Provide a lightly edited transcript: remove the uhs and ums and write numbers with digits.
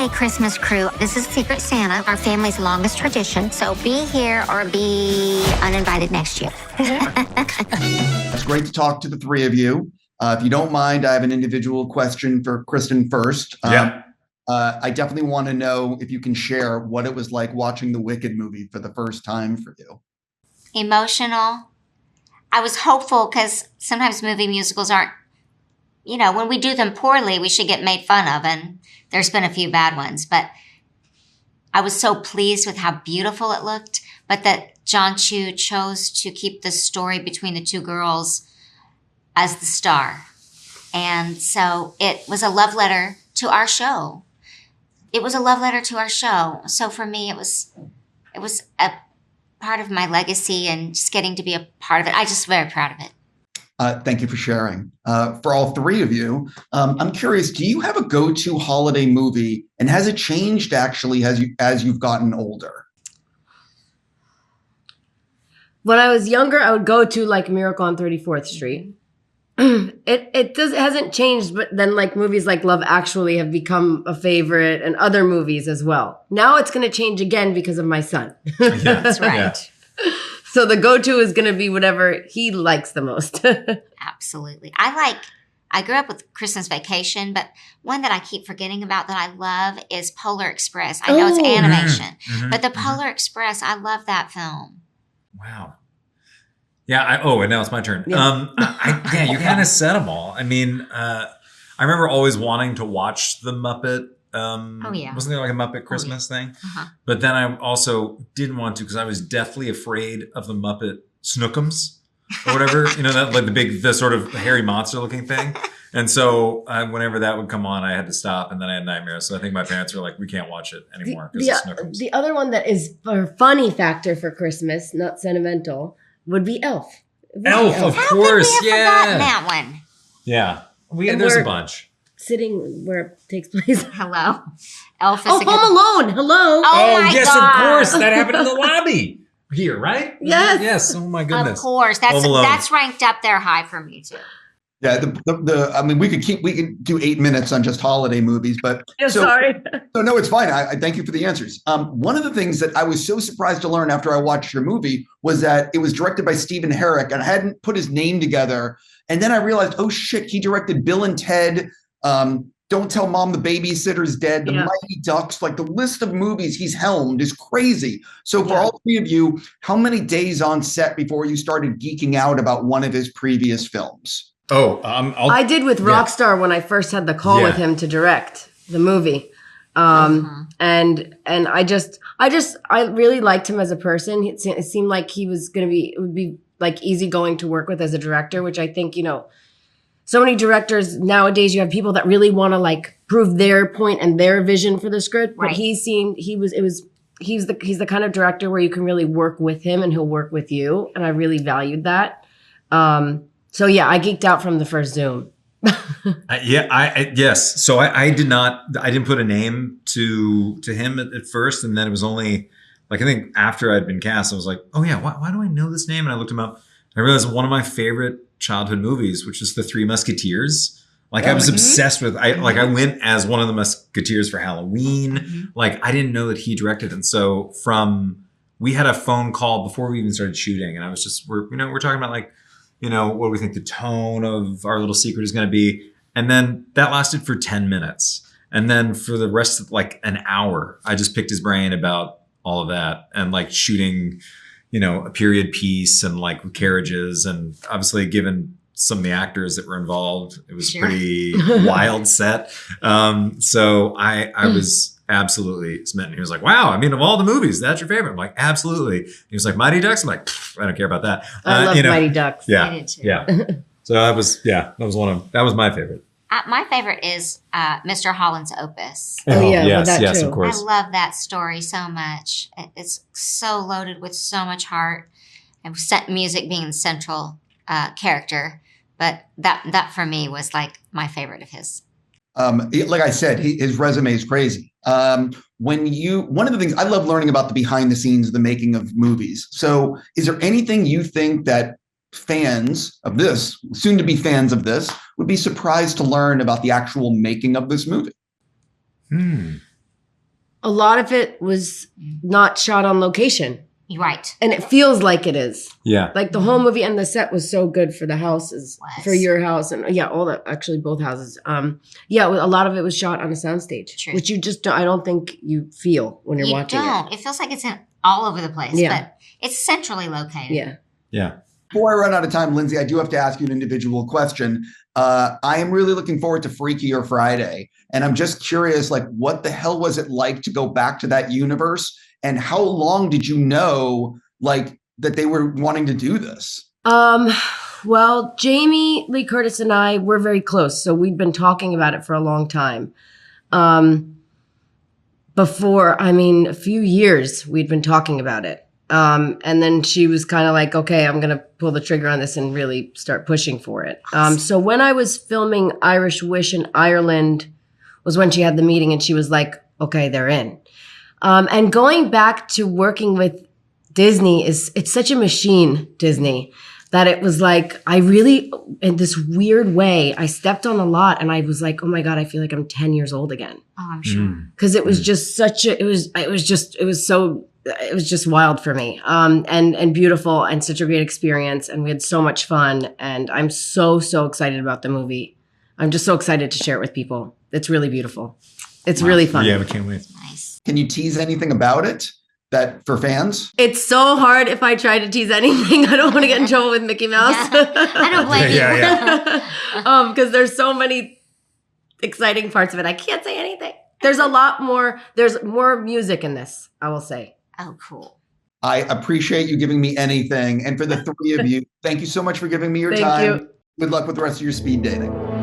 Hey, Christmas crew. This is Secret Santa, our family's longest tradition. So be here or be uninvited next year. It's great to talk to the three of you. If you don't mind, I have an individual question for Kristin first. I definitely want to know if you can share what it was like watching the Wicked movie for the first time for you. Emotional. I was hopeful because sometimes movie musicals aren't, when we do them poorly, we should get made fun of. And there's been a few bad ones. But I was so pleased with how beautiful it looked. But that Jon Chu chose to keep the story between the two girls as the star. And so it was a love letter to our show. So for me, it was a part of my legacy and just getting to be a part of it. I'm just very proud of it. Thank you for sharing. For all three of you, I'm curious, do you have a go-to holiday movie, and has it changed actually as you've gotten older? When I was younger, I would go to like Miracle on 34th Street. It hasn't changed, but then like movies like Love Actually have become a favorite, and other movies as well. Now it's going to change again because of my son. Yeah, that's right. Yeah. So the go-to is going to be whatever he likes the most. Absolutely. I grew up with Christmas Vacation, but one that I keep forgetting about that I love is Polar Express. I know it's animation, but the Polar Express, I love that film. Wow. Yeah. And now it's my turn. Yeah. You kind of said them all. I mean, I remember always wanting to watch the Muppet. Wasn't there like a Muppet Christmas thing? Uh-huh. But then I also didn't want to because I was deathly afraid of the Muppet Snookums or whatever. That like the sort of hairy monster looking thing. And so whenever that would come on, I had to stop, and then I had nightmares. So I think my parents were like, "We can't watch it anymore because of Snookums." The other one that is a funny factor for Christmas, not sentimental, would be Elf. Elf, of course. How could we have forgotten that one? Yeah, there's a bunch. Sitting where it takes place. Hello. Elf is Home Alone. Hello. Oh my yes, God. Of course. That happened in the lobby here, right? Yes. Yes. Oh my goodness. Of course. That's ranked up there high for me too. Yeah, we could do 8 minutes on just holiday movies, but sorry. So no, it's fine. I thank you for the answers. One of the things that I was so surprised to learn after I watched your movie was that it was directed by Stephen Herek, and I hadn't put his name together. And then I realized, oh shit, he directed Bill and Ted. Don't Tell Mom the Babysitter's Dead, The Mighty Ducks, like the list of movies he's helmed is crazy. So for all three of you, how many days on set before you started geeking out about one of his previous films? I did with Rockstar when I first had the call with him to direct the movie. And I really liked him as a person. It seemed like it would be like easygoing to work with as a director, which I think, so many directors nowadays, you have people that really want to like prove their point and their vision for the script. But he's the kind of director where you can really work with him and he'll work with you. And I really valued that. So I geeked out from the first Zoom. Yes. So I didn't put a name to him at first. And then it was only like, I think after I'd been cast, I was like, oh yeah, why do I know this name? And I looked him up. I realized one of my favorite childhood movies, which is The Three Musketeers. Like I was obsessed with, I went as one of the Musketeers for Halloween. Mm-hmm. Like I didn't know that he directed. And so we had a phone call before we even started shooting. And I was just, we're talking about like, what do we think the tone of our little secret is going to be? And then that lasted for 10 minutes. And then for the rest of like an hour, I just picked his brain about all of that and like shooting, a period piece and like carriages. And obviously given some of the actors that were involved, it was a pretty wild set. So I was absolutely smitten. He was like, wow, I mean, of all the movies, that's your favorite. I'm like, absolutely. He was like, Mighty Ducks. I'm like, I don't care about that. I love Mighty Ducks. Yeah. I did too. Yeah. So that was my favorite. My favorite is Mr. Holland's Opus. Yes, of course. I love that story so much. It's so loaded with so much heart, and music being the central character. But that for me was like my favorite of his. Like I said, his resume is crazy. One of the things I love learning about the behind the scenes, the making of movies. So is there anything you think that fans of this, soon to be fans of this, would be surprised to learn about the actual making of this movie? A lot of it was not shot on location. Right. And it feels like it is. Yeah. Like the whole movie, and the set was so good for the houses, Was. for your house, and all that. Actually, both houses. A lot of it was shot on a soundstage, True. which you just I don't think you feel when you're watching don't. It feels like it's all over the place, but it's centrally located. it. Yeah. Before I run out of time, Lindsay, I do have to ask you an individual question. I am really looking forward to Freakier Friday. And I'm just curious, like, what the hell was it like to go back to that universe? And how long did you know, like, that they were wanting to do this? Well, Jamie Lee Curtis and I were very close, so we'd been talking about it for a long time. A few years we'd been talking about it. And then she was kind of like, okay, I'm going to pull the trigger on this and really start pushing for it. So when I was filming Irish Wish in Ireland was when she had the meeting and she was like, okay, they're in. And going back to working with Disney it's such a machine, Disney, that it was like, I really, in this weird way, I stepped on a lot and I was like, oh my God, I feel like I'm 10 years old again. Oh, I'm sure. Cause it was just it was just wild for me. And beautiful and such a great experience. And we had so much fun. And I'm so excited about the movie. I'm just so excited to share it with people. It's really beautiful. It's really fun. Yeah, we can't wait. Nice. Can you tease anything about it that for fans? It's so hard if I try to tease anything. I don't want to get in trouble with Mickey Mouse. I don't blame you. Yeah. Because there's so many exciting parts of it. I can't say anything. There's more music in this, I will say. Oh, cool. I appreciate you giving me anything. And for the three of you, thank you so much for giving me your time. Thank you. Good luck with the rest of your speed dating.